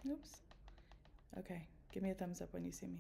Oops. Okay, give me a thumbs up when you see me.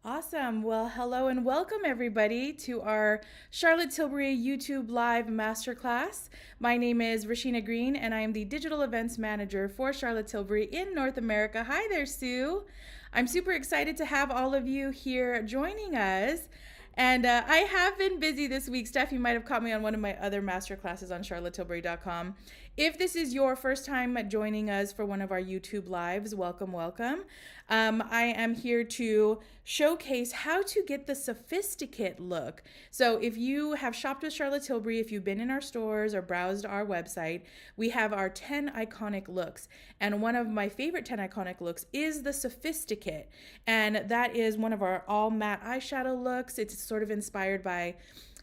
Awesome. Well, hello and welcome everybody to our Charlotte Tilbury YouTube Live Masterclass. My name is Rasheena Green and I am the Digital Events Manager for Charlotte Tilbury in North America. Hi there, Sue. I'm super excited to have all of you here joining us. And I have been busy this week. Steph, you might have caught me on one of my other masterclasses on charlottetilbury.com. If this is your first time joining us for one of our YouTube lives, welcome, welcome. I am here to showcase how to get the Sophisticate look. So if you have shopped with Charlotte Tilbury, if you've been in our stores or browsed our website, we have our 10 iconic looks. And one of my favorite 10 iconic looks is the Sophisticate. And that is one of our all matte eyeshadow looks. It's sort of inspired by,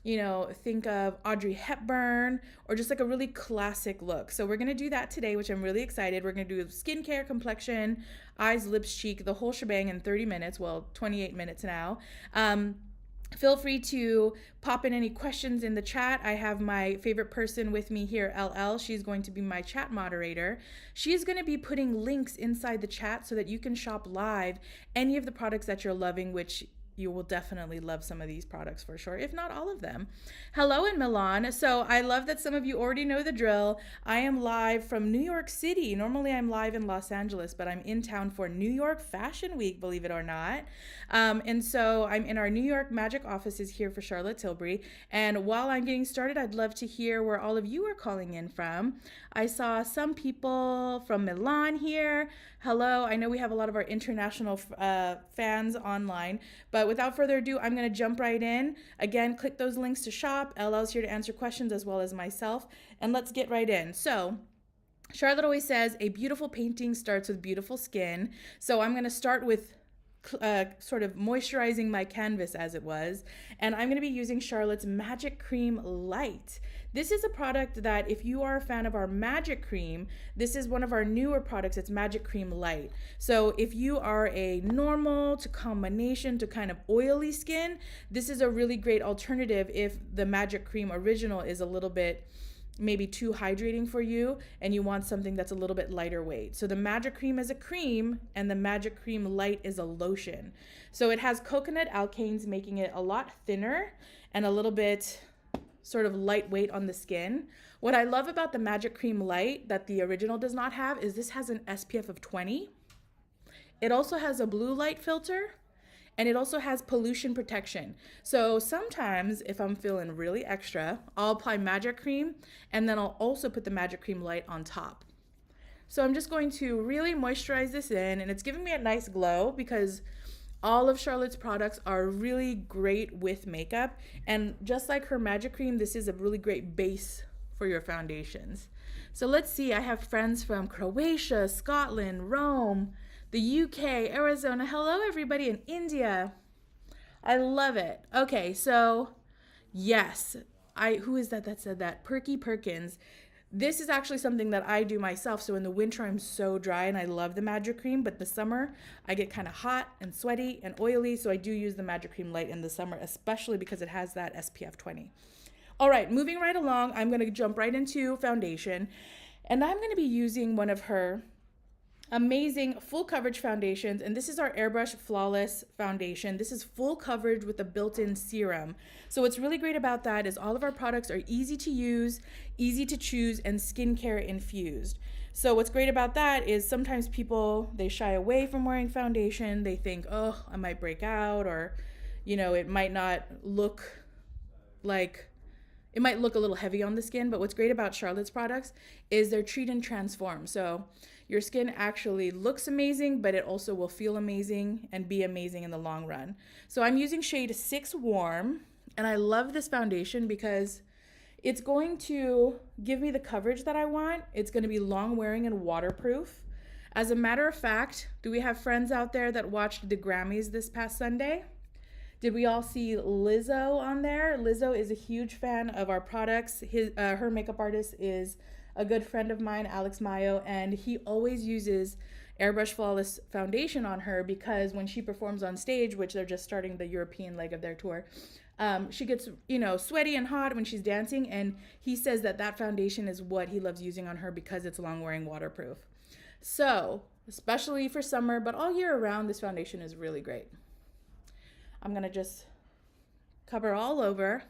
you know, think of Audrey Hepburn or just like a really classic look. So we're going to do that today, which I'm really excited. We're going to do skincare, complexion, eyes, lips, cheek, the whole shebang in 30 minutes. Well, 28 minutes now. Feel free to pop in any questions in the chat. I have my favorite person with me here, LL. She's going to be my chat moderator. She's going to be putting links inside the chat so that you can shop live any of the products that you're loving, which you will definitely love some of these products for sure, if not all of them. Hello in Milan. So I love that some of you already know the drill. I am live from New York City. Normally I'm live in Los Angeles, but I'm in town for New York Fashion Week, believe it or not. And so I'm in our New York Magic offices here for Charlotte Tilbury. And while I'm getting started, I'd love to hear where all of you are calling in from. I saw some people from Milan here. Hello. I know we have a lot of our international fans online, but without further ado, I'm going to jump right in. Again, click those links to shop. LL's here to answer questions as well as myself. And let's get right in. So Charlotte always says a beautiful painting starts with beautiful skin. So I'm going to start with sort of moisturizing my canvas as it was. And I'm going to be using Charlotte's Magic Cream Light. This is a product that if you are a fan of our Magic Cream, this is one of our newer products. It's Magic Cream Light. So if you are a normal to combination to kind of oily skin, this is a really great alternative if the Magic Cream Original is a little bit maybe too hydrating for you and you want something that's a little bit lighter weight. So the Magic Cream is a cream and the Magic Cream Light is a lotion. So it has coconut alkanes, making it a lot thinner and a little bit sort of lightweight on the skin. What I love about the Magic Cream Light that the original does not have is this has an SPF of 20. It also has a blue light filter. And it also has pollution protection. So sometimes if I'm feeling really extra, I'll apply Magic Cream and then I'll also put the Magic Cream Light on top. So I'm just going to really moisturize this in, and it's giving me a nice glow because all of Charlotte's products are really great with makeup. And just like her Magic Cream, this is a really great base for your foundations. So let's see, I have friends from Croatia, Scotland, Rome, the UK, Arizona. Hello, everybody in India. I love it. Okay, so yes, who is that said that? Perky Perkins. This is actually something that I do myself. So in the winter, I'm so dry and I love the Magic Cream, but the summer, I get kind of hot and sweaty and oily. So I do use the Magic Cream Light in the summer, especially because it has that SPF 20. All right, moving right along, I'm going to jump right into foundation. And I'm going to be using one of her amazing full coverage foundations, and this is our Airbrush Flawless Foundation. This is full coverage with a built-in serum. So what's really great about that is all of our products are easy to use, easy to choose, and skincare infused. So what's great about that is sometimes people, they shy away from wearing foundation. They think, oh, I might break out, or, you know, it might not look like, it might look a little heavy on the skin, but what's great about Charlotte's products is they're treat and transform. So your skin actually looks amazing, but it also will feel amazing and be amazing in the long run. So I'm using shade 6 Warm, and I love this foundation because it's going to give me the coverage that I want. It's going to be long wearing and waterproof. As a matter of fact, do we have friends out there that watched the Grammys this past Sunday? Did we all see Lizzo on there? Lizzo is a huge fan of our products. Her makeup artist is a good friend of mine, Alex Mayo, and he always uses Airbrush Flawless foundation on her because when she performs on stage, which they're just starting the European leg of their tour, she gets, you know, sweaty and hot when she's dancing, and he says that that foundation is what he loves using on her because it's long-wearing, waterproof. So, especially for summer, but all year around, this foundation is really great. I'm gonna just cover all over.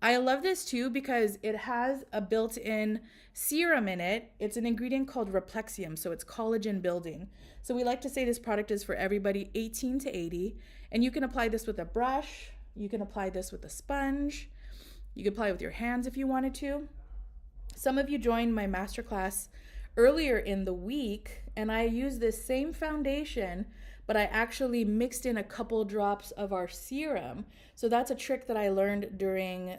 I love this too because it has a built-in serum in it. It's an ingredient called Replexium, so it's collagen building. So we like to say this product is for everybody 18 to 80, and you can apply this with a brush, you can apply this with a sponge, you can apply it with your hands if you wanted to. Some of you joined my masterclass earlier in the week, and I used this same foundation, but I actually mixed in a couple drops of our serum. So that's a trick that I learned during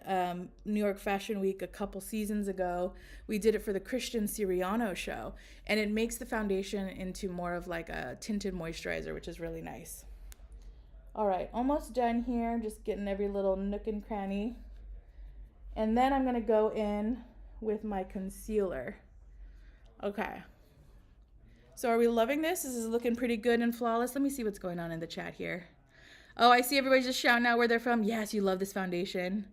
New York Fashion Week a couple seasons ago. We did it for the Christian Siriano show, and it makes the foundation into more of like a tinted moisturizer, which is really nice. All right, almost done here. Just getting every little nook and cranny. And then I'm gonna go in with my concealer. Okay. So are we loving this? This is looking pretty good and flawless. Let me see what's going on in the chat here. Oh, I see everybody just shouting out where they're from. Yes, you love this foundation.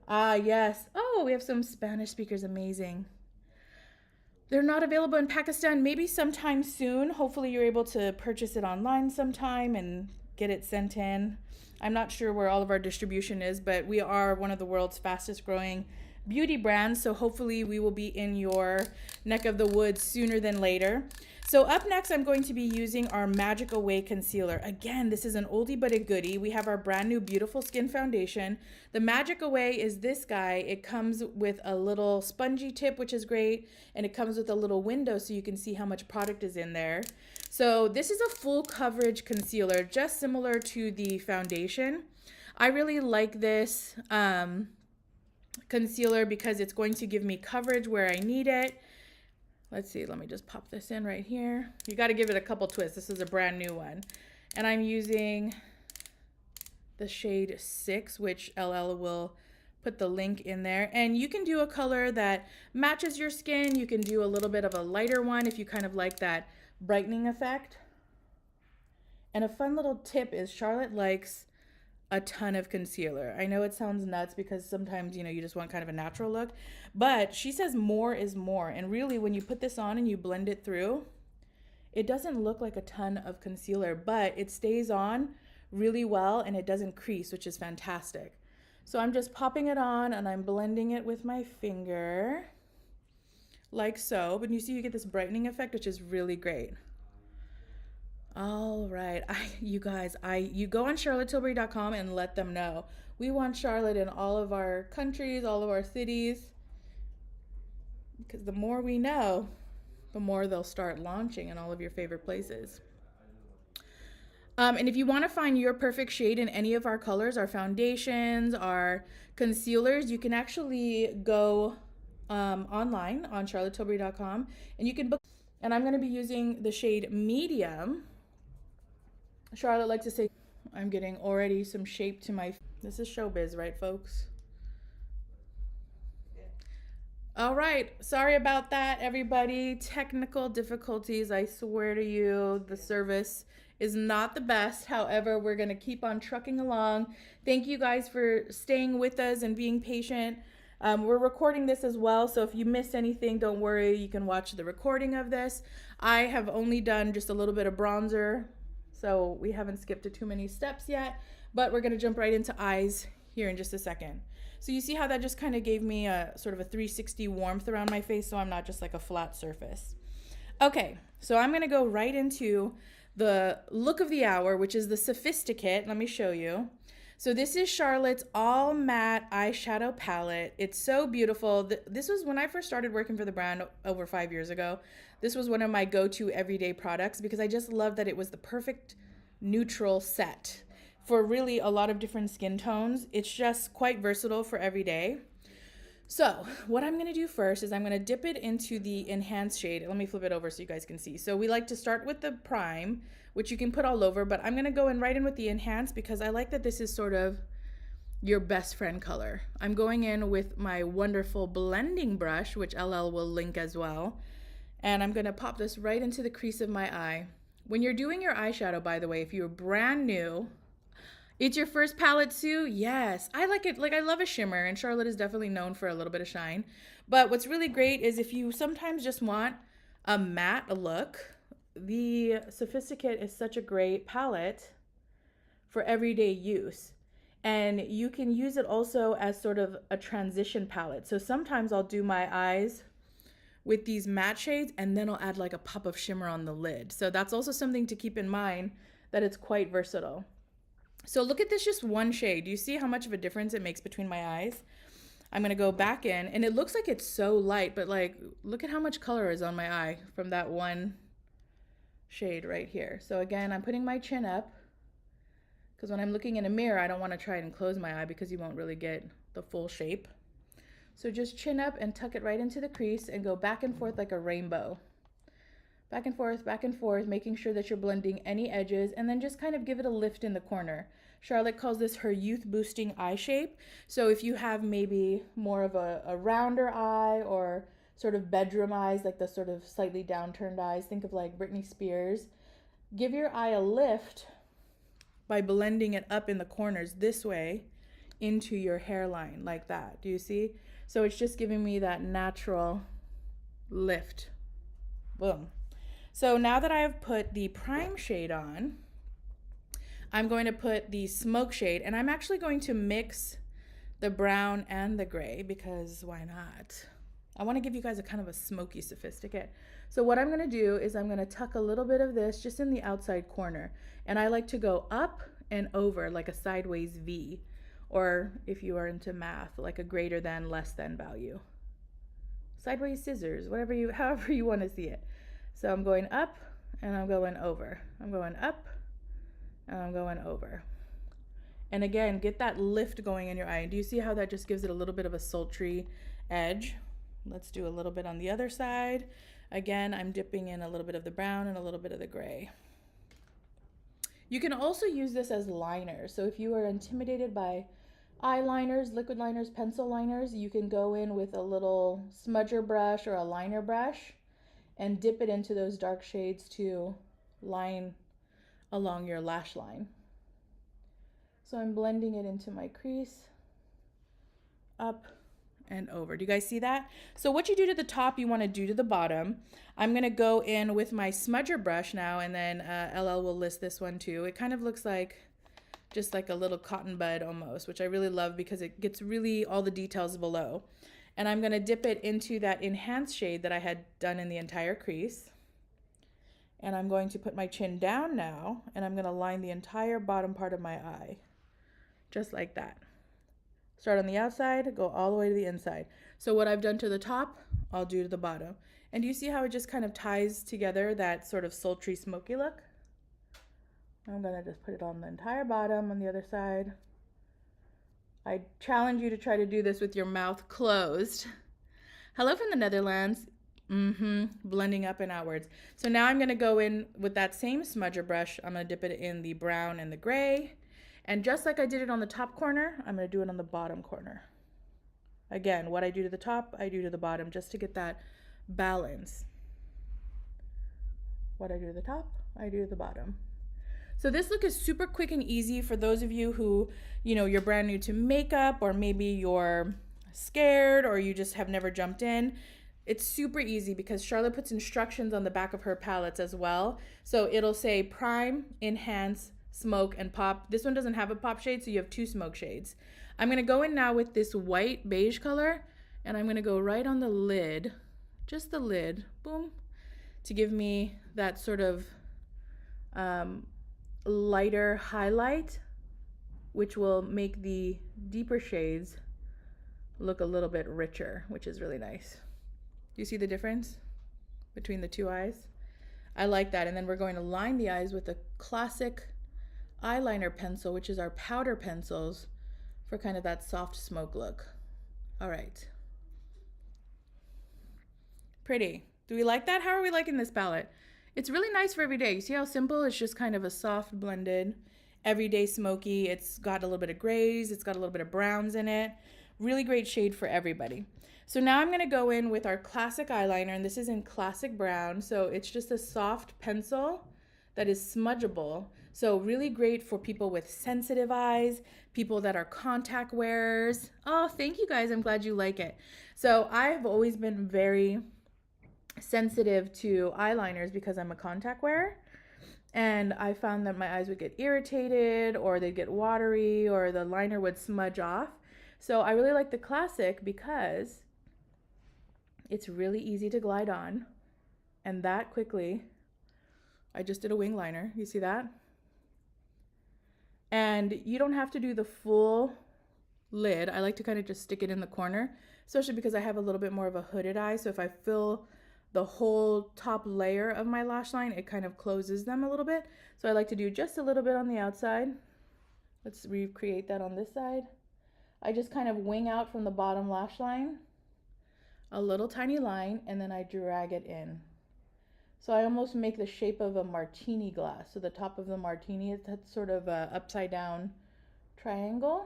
Ah, yes. Oh, we have some Spanish speakers. Amazing. They're not available in Pakistan. Maybe sometime soon. Hopefully you're able to purchase it online sometime and get it sent in. I'm not sure where all of our distribution is, but we are one of the world's fastest growing beauty brands, so hopefully we will be in your neck of the woods sooner than later. So up next, I'm going to be using our Magic Away Concealer. Again, this is an oldie but a goodie. We have our brand new Beautiful Skin Foundation. The Magic Away is this guy. It comes with a little spongy tip, which is great, and it comes with a little window so you can see how much product is in there. So this is a full coverage concealer, just similar to the foundation. I really like this concealer because it's going to give me coverage where I need it. Let's see, let me just pop this in right here. You got to give it a couple twists. This is a brand new one. And I'm using the shade 6, which LL will put the link in there. And you can do a color that matches your skin. You can do a little bit of a lighter one if you kind of like that brightening effect. And a fun little tip is Charlotte likes a ton of concealer. I know it sounds nuts because sometimes, you know, you just want kind of a natural look, but she says more is more. And really, when you put this on and you blend it through, it doesn't look like a ton of concealer, but it stays on really well and it doesn't crease, which is fantastic. So I'm just popping it on and I'm blending it with my finger like so. But you see, you get this brightening effect, which is really great. All right, you guys, you go on charlottetilbury.com and let them know. We want Charlotte in all of our countries, all of our cities, because the more we know, the more they'll start launching in all of your favorite places. And if you want to find your perfect shade in any of our colors, our foundations, our concealers, you can actually go online on charlottetilbury.com and you can book. And I'm going to be using the shade medium. Charlotte likes to say, I'm getting already some shape to my, this is showbiz, right, folks? All right, sorry about that, everybody. Technical difficulties, I swear to you, the service is not the best. However, we're gonna keep on trucking along. Thank you guys for staying with us and being patient. We're recording this as well, so if you missed anything, don't worry, you can watch the recording of this. I have only done just a little bit of bronzer, so we haven't skipped too many steps yet, but we're gonna jump right into eyes here in just a second. So you see how that just kind of gave me a sort of a 360 warmth around my face, so I'm not just like a flat surface. Okay, so I'm gonna go right into the look of the hour, which is the Sophisticate. Let me show you. So this is Charlotte's all matte eyeshadow palette. It's so beautiful. This was when I first started working for the brand over 5 years ago. This was one of my go-to everyday products because I just love that it was the perfect neutral set for really a lot of different skin tones. It's just quite versatile for every day. So what I'm gonna do first is I'm gonna dip it into the enhanced shade. Let me flip it over so you guys can see. So we like to start with the prime, which you can put all over, but I'm gonna go in right in with the enhanced because I like that this is sort of your best friend color. I'm going in with my wonderful blending brush, which LL will link as well. And I'm gonna pop this right into the crease of my eye. When you're doing your eyeshadow, by the way, if you're brand new, it's your first palette, Sue? Yes. I like it. Like, I love a shimmer, and Charlotte is definitely known for a little bit of shine. But what's really great is if you sometimes just want a matte look, the Sophisticate is such a great palette for everyday use. And you can use it also as sort of a transition palette. So sometimes I'll do my eyes with these matte shades, and then I'll add like a pop of shimmer on the lid. So that's also something to keep in mind, that it's quite versatile. So look at this, just one shade. Do you see how much of a difference it makes between my eyes? I'm gonna go back in, and it looks like it's so light, but like, look at how much color is on my eye from that one shade right here. So again, I'm putting my chin up, because when I'm looking in a mirror, I don't wanna try and close my eye because you won't really get the full shape. So just chin up and tuck it right into the crease and go back and forth like a rainbow. Back and forth, making sure that you're blending any edges, and then just kind of give it a lift in the corner. Charlotte calls this her youth boosting eye shape. So if you have maybe more of a rounder eye, or sort of bedroom eyes, like the sort of slightly downturned eyes, think of like Britney Spears, give your eye a lift by blending it up in the corners this way into your hairline like that. Do you see? So it's just giving me that natural lift. Boom. So now that I have put the prime shade on, I'm going to put the smoke shade, and I'm actually going to mix the brown and the gray, because why not? I want to give you guys a kind of a smoky Sophisticate. So what I'm going to do is I'm going to tuck a little bit of this just in the outside corner, and I like to go up and over like a sideways V, or if you are into math, like a greater than, less than value. Sideways scissors, whatever you, however you want to see it. So I'm going up and I'm going over. I'm going up and I'm going over. And again, get that lift going in your eye. And do you see how that just gives it a little bit of a sultry edge? Let's do a little bit on the other side. Again, I'm dipping in a little bit of the brown and a little bit of the gray. You can also use this as liners. So if you are intimidated by eyeliners, liquid liners, pencil liners, you can go in with a little smudger brush or a liner brush and dip it into those dark shades to line along your lash line. So I'm blending it into my crease, up and over. Do you guys see that? So what you do to the top, you want to do to the bottom. I'm going to go in with my smudger brush now, and then LL will list this one too. It kind of looks like just like a little cotton bud almost, which I really love because it gets really all the details below. And I'm going to dip it into that enhanced shade that I had done in the entire crease. And I'm going to put my chin down now, and I'm going to line the entire bottom part of my eye, just like that. Start on the outside, go all the way to the inside. So what I've done to the top, I'll do to the bottom. And do you see how it just kind of ties together that sort of sultry, smoky look? I'm going to just put it on the entire bottom on the other side. I challenge you to try to do this with your mouth closed. Hello from the Netherlands. Blending up and outwards. So now I'm going to go in with that same smudger brush. I'm going to dip it in the brown and the gray. And just like I did it on the top corner, I'm going to do it on the bottom corner. Again, what I do to the top, I do to the bottom, just to get that balance. What I do to the top, I do to the bottom. So this look is super quick and easy for those of you who, you're brand new to makeup, or maybe you're scared, or you just have never jumped in. It's super easy because Charlotte puts instructions on the back of her palettes as well. So it'll say prime, enhance, smoke, and pop. This one doesn't have a pop shade, so you have 2 smoke shades. I'm going to go in now with this white beige color, and I'm going to go right on the lid, just the lid, boom, to give me that sort of lighter highlight, which will make the deeper shades look a little bit richer, which is really nice. Do you see the difference between the 2 eyes? I like that. And then we're going to line the eyes with a classic eyeliner pencil, which is our powder pencils, for kind of that soft smoke look. All right. Pretty. Do we like that? How are we liking this palette? It's really nice for every day. You see how simple? It's just kind of a soft blended. everyday smoky. It's got a little bit of grays. It's got a little bit of browns in it. Really great shade for everybody. So now I'm going to go in with our classic eyeliner, and this is in classic brown. So it's just a soft pencil that is smudgeable. So really great for people with sensitive eyes, people that are contact wearers. Oh, thank you guys. I'm glad you like it. So I've always been very sensitive to eyeliners because I'm a contact wearer. And I found that my eyes would get irritated, or they'd get watery, or the liner would smudge off. So I really like the classic because it's really easy to glide on. And that quickly, I just did a wing liner. You see that? And you don't have to do the full lid. I like to kind of just stick it in the corner, especially because I have a little bit more of a hooded eye. So if I fill the whole top layer of my lash line, it kind of closes them a little bit. So I like to do just a little bit on the outside. Let's recreate that on this side. I just kind of wing out from the bottom lash line, a little tiny line, and then I drag it in. So I almost make the shape of a martini glass. So the top of the martini is that sort of a upside down triangle,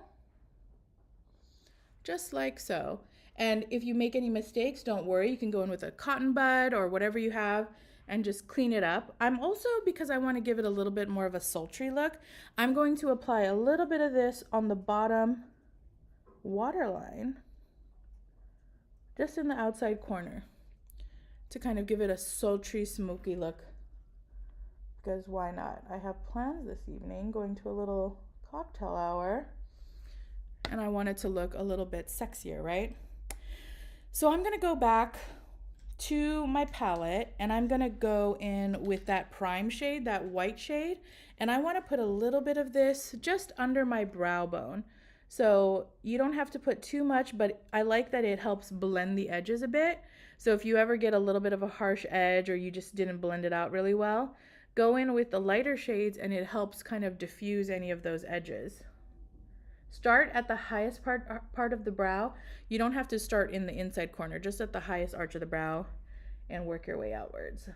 just like so. And if you make any mistakes, don't worry. You can go in with a cotton bud or whatever you have and just clean it up. I'm also, because I want to give it a little bit more of a sultry look, I'm going to apply a little bit of this on the bottom waterline, just in the outside corner, to kind of give it a sultry, smoky look. Because why not? I have plans this evening, going to a little cocktail hour, and I want it to look a little bit sexier, right? So I'm going to go back to my palette, and I'm going to go in with that prime shade, that white shade, and I want to put a little bit of this just under my brow bone. So you don't have to put too much, but I like that it helps blend the edges a bit. So if you ever get a little bit of a harsh edge, or you just didn't blend it out really well, go in with the lighter shades and it helps kind of diffuse any of those edges. Start at the highest part of the brow. You don't have to start in the inside corner, just at the highest arch of the brow, and work your way outwards.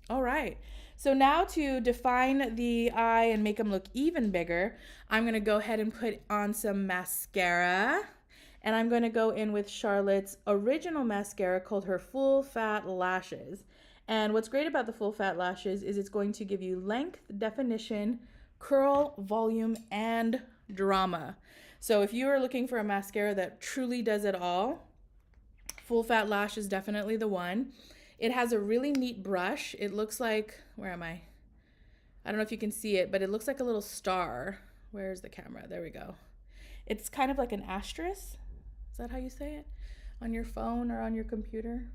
All right, so now to define the eye and make them look even bigger, I'm gonna go ahead and put on some mascara, and I'm gonna go in with Charlotte's original mascara called her Full Fat Lashes. And what's great about the Full Fat Lashes is it's going to give you length, definition, curl, volume, and drama. So if you are looking for a mascara that truly does it all, Full Fat Lash is definitely the one. It has a really neat brush. It looks like, where am I? I don't know if you can see it, but it looks like a little star. Where's the camera? There we go. It's kind of like an asterisk. Is that how you say it? On your phone or on your computer?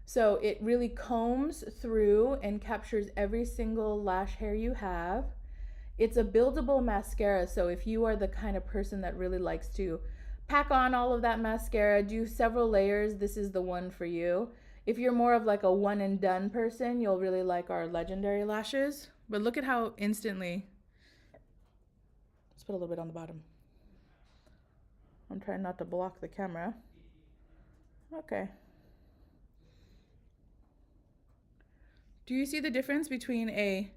So it really combs through and captures every single lash hair you have. It's a buildable mascara, so if you are the kind of person that really likes to pack on all of that mascara, do several layers, this is the one for you. If you're more of like a one and done person, you'll really like our Legendary lashes. But look at how instantly, let's put a little bit on the bottom. I'm trying not to block the camera. Okay. Do you see the difference between a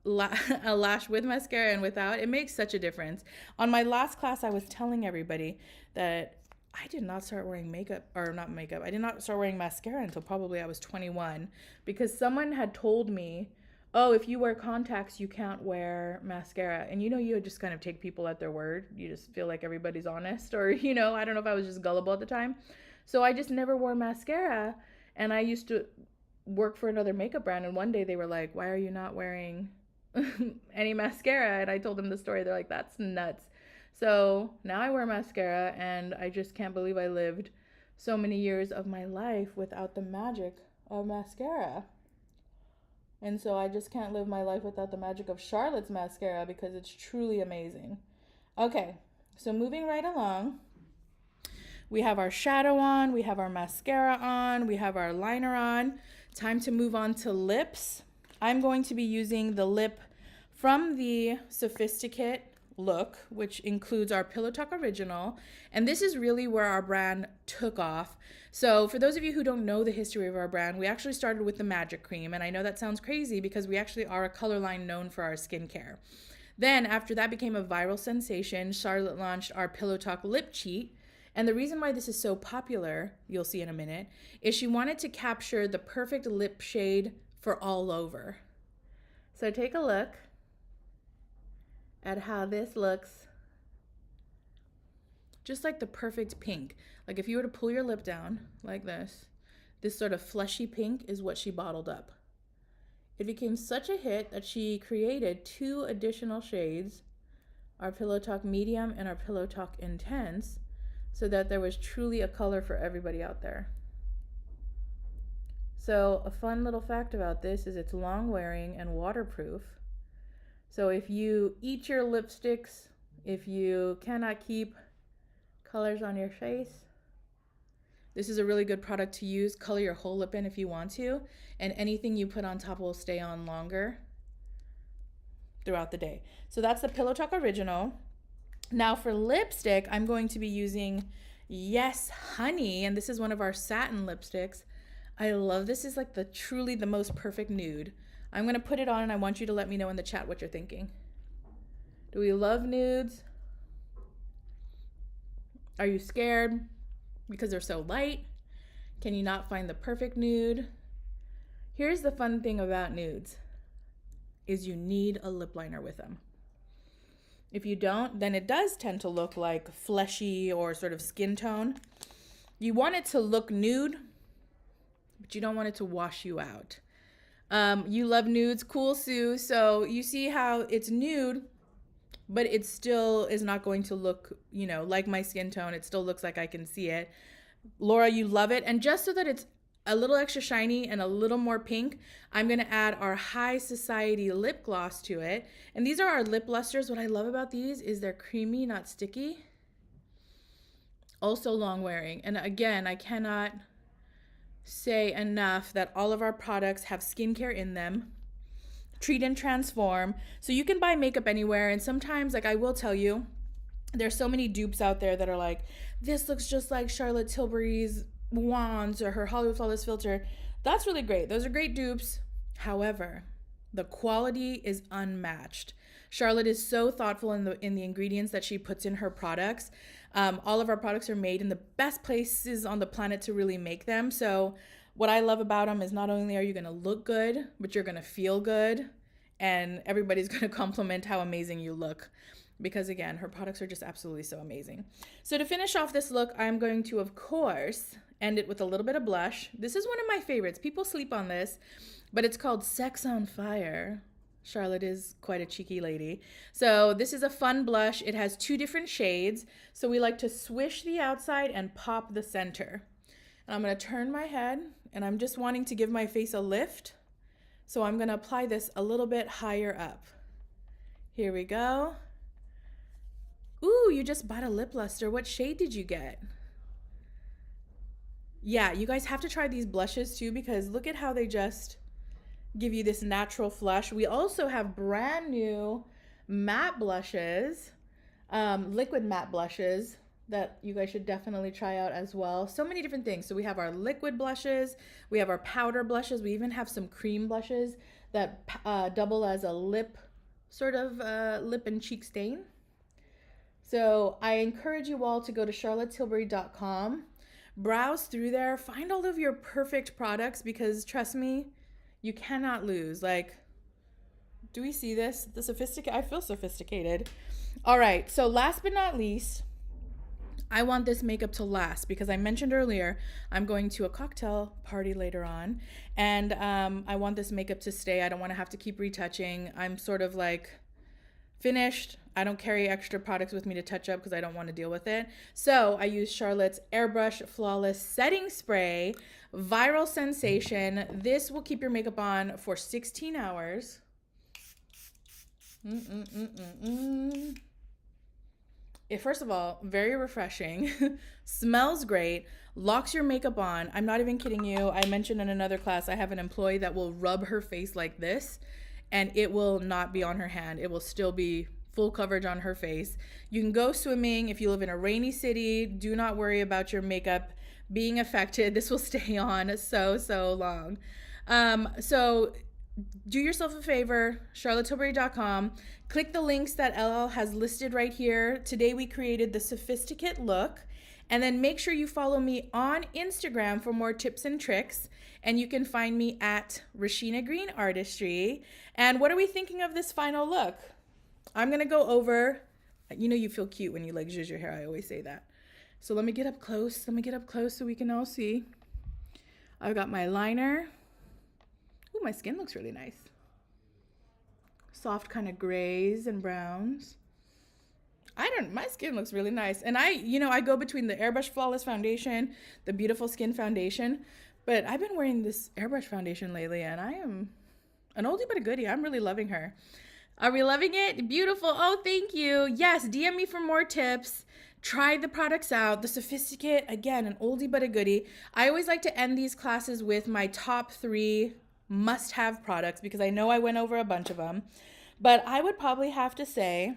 lash with mascara and without? It makes such a difference. On my last class, I was telling everybody that I did not start wearing makeup, or not makeup, I did not start wearing mascara until probably I was 21, because someone had told me, oh, if you wear contacts, you can't wear mascara. And you just kind of take people at their word. You just feel like everybody's honest, or, I don't know if I was just gullible at the time. So I just never wore mascara, and I used to work for another makeup brand, and one day they were like, why are you not wearing any mascara? And I told them the story. They're like, that's nuts. So now I wear mascara, and I just can't believe I lived so many years of my life without the magic of mascara. And so I just can't live my life without the magic of Charlotte's mascara, because it's truly amazing. Okay, so moving right along, we have our shadow on, we have our mascara on, we have our liner on. Time to move on to lips. I'm going to be using the lip from the Sophisticate look, which includes our Pillow Talk Original. And this is really where our brand took off. So for those of you who don't know the history of our brand, we actually started with the Magic Cream. And I know that sounds crazy because we actually are a color line known for our skincare. Then after that became a viral sensation, Charlotte launched our Pillow Talk Lip Cheat. And the reason why this is so popular, you'll see in a minute, is she wanted to capture the perfect lip shade for all over. So take a look at how this looks. Just like the perfect pink. Like if you were to pull your lip down like this sort of fleshy pink is what she bottled up. It became such a hit that she created 2 additional shades, our Pillow Talk Medium and our Pillow Talk Intense, so that there was truly a color for everybody out there. So a fun little fact about this is it's long wearing and waterproof. So if you eat your lipsticks, if you cannot keep colors on your face, this is a really good product to use. Color your whole lip in if you want to, and anything you put on top will stay on longer throughout the day. So that's the Pillow Talk Original. Now for lipstick, I'm going to be using Yes Honey, and this is one of our satin lipsticks. I love this. Is like truly the most perfect nude. I'm gonna put it on and I want you to let me know in the chat what you're thinking. Do we love nudes? Are you scared because they're so light? Can you not find the perfect nude? Here's the fun thing about nudes, is you need a lip liner with them. If you don't, then it does tend to look like fleshy or sort of skin tone. You want it to look nude, but you don't want it to wash you out. You love nudes, cool, Sue. So you see how it's nude, but it still is not going to look, like my skin tone. It still looks like I can see it. Laura, you love it. And just so that it's a little extra shiny and a little more pink, I'm gonna add our High Society lip gloss to it. And these are our lip lusters. What I love about these is they're creamy, not sticky. Also long wearing. And again, I cannot say enough that all of our products have skincare in them. Treat and transform. So you can buy makeup anywhere. And sometimes, like I will tell you, there's so many dupes out there that are like, this looks just like Charlotte Tilbury's wands or her Hollywood Flawless filter. That's really great. Those are great dupes. However, the quality is unmatched. Charlotte is so thoughtful in the ingredients that she puts in her products. All of our products are made in the best places on the planet to really make them. So what I love about them is not only are you going to look good, but you're going to feel good, and everybody's going to compliment how amazing you look. Because again, her products are just absolutely so amazing. So to finish off this look, I'm going to, of course, end it with a little bit of blush. This is one of my favorites. People sleep on this, but it's called Sex on Fire. Charlotte is quite a cheeky lady. So this is a fun blush. It has 2 different shades. So we like to swish the outside and pop the center. And I'm going to turn my head, and I'm just wanting to give my face a lift. So I'm going to apply this a little bit higher up. Here we go. Ooh, you just bought a lip luster. What shade did you get? Yeah, you guys have to try these blushes too, because look at how they just give you this natural flush. We also have brand new matte blushes, liquid matte blushes that you guys should definitely try out as well. So many different things. So we have our liquid blushes, we have our powder blushes, we even have some cream blushes that double as a lip, sort of lip and cheek stain. So I encourage you all to go to charlottetilbury.com, browse through there, find all of your perfect products, because trust me, you cannot lose. Like, do we see this? The sophisticated, I feel sophisticated. All right, so last but not least, I want this makeup to last, because I mentioned earlier, I'm going to a cocktail party later on, and I want this makeup to stay. I don't want to have to keep retouching. I'm sort of like finished. I don't carry extra products with me to touch up because I don't want to deal with it. So I use Charlotte's Airbrush Flawless Setting Spray, viral sensation. This will keep your makeup on for 16 hours. First of all, very refreshing, smells great, locks your makeup on. I'm not even kidding you. I mentioned in another class, I have an employee that will rub her face like this, and it will not be on her hand. It will still be full coverage on her face. You can go swimming if you live in a rainy city. Do not worry about your makeup being affected. This will stay on so long. So do yourself a favor, charlottetilbury.com. Click the links that LL has listed right here. Today we created the Sophisticate look. And then make sure you follow me on Instagram for more tips and tricks. And you can find me at Rasheena Green Artistry. And what are we thinking of this final look? I'm going to go over, you know you feel cute when you like zhuzh your hair. I always say that. So let me get up close. Let me get up close so we can all see. I've got my liner. Ooh, my skin looks really nice. Soft kind of grays and browns. My skin looks really nice. And I go between the Airbrush Flawless Foundation, the Beautiful Skin Foundation, but I've been wearing this Airbrush foundation lately and I am an oldie but a goodie. I'm really loving her. Are we loving it? Beautiful. Oh, thank you. Yes, DM me for more tips. Try the products out. The Sophisticate, again, an oldie but a goodie. I always like to end these classes with my top 3 must-have products because I know I went over a bunch of them. But I would probably have to say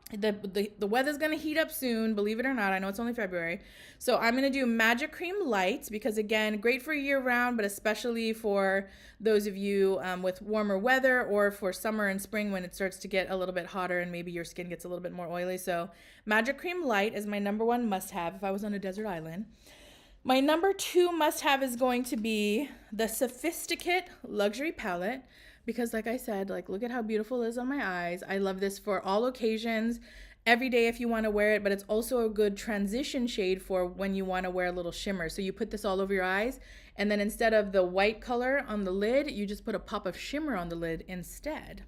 the weather's going to heat up soon, believe it or not. I know it's only February. So I'm going to do Magic Cream Light because, again, great for year round, but especially for those of you with warmer weather or for summer and spring when it starts to get a little bit hotter and maybe your skin gets a little bit more oily. So Magic Cream Light is my number 1 must-have if I was on a desert island. My number 2 must-have is going to be the Sophisticate Luxury Palette. Because like I said, look at how beautiful it is on my eyes. I love this for all occasions, every day if you want to wear it, but it's also a good transition shade for when you want to wear a little shimmer. So you put this all over your eyes, and then instead of the white color on the lid, you just put a pop of shimmer on the lid instead.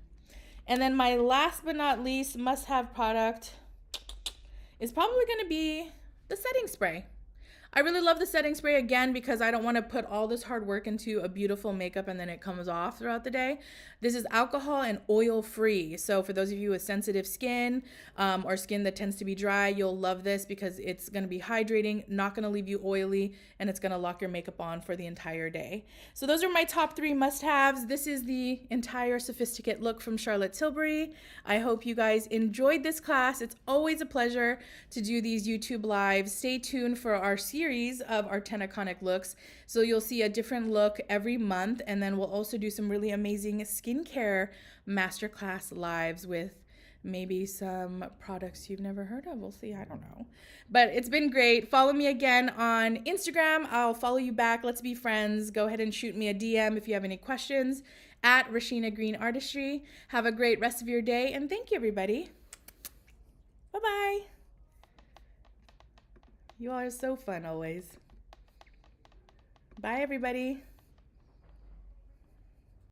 And then my last but not least must-have product is probably going to be the setting spray. I really love the setting spray, again, because I don't want to put all this hard work into a beautiful makeup and then it comes off throughout the day. This is alcohol and oil free. So for those of you with sensitive skin or skin that tends to be dry, you'll love this because it's going to be hydrating, not going to leave you oily, and it's going to lock your makeup on for the entire day. So those are my top 3 must-haves. This is the entire Sophisticate look from Charlotte Tilbury. I hope you guys enjoyed this class. It's always a pleasure to do these YouTube lives. Stay tuned for our series of our 10 iconic looks. So you'll see a different look every month, and then we'll also do some really amazing skincare masterclass lives with maybe some products you've never heard of. We'll see. I don't know. But it's been great. Follow me again on Instagram. I'll follow you back. Let's be friends. Go ahead and shoot me a DM if you have any questions at Rasheena Green Artistry. Have a great rest of your day, and thank you, everybody. Bye-bye. You all are so fun always. Bye, everybody.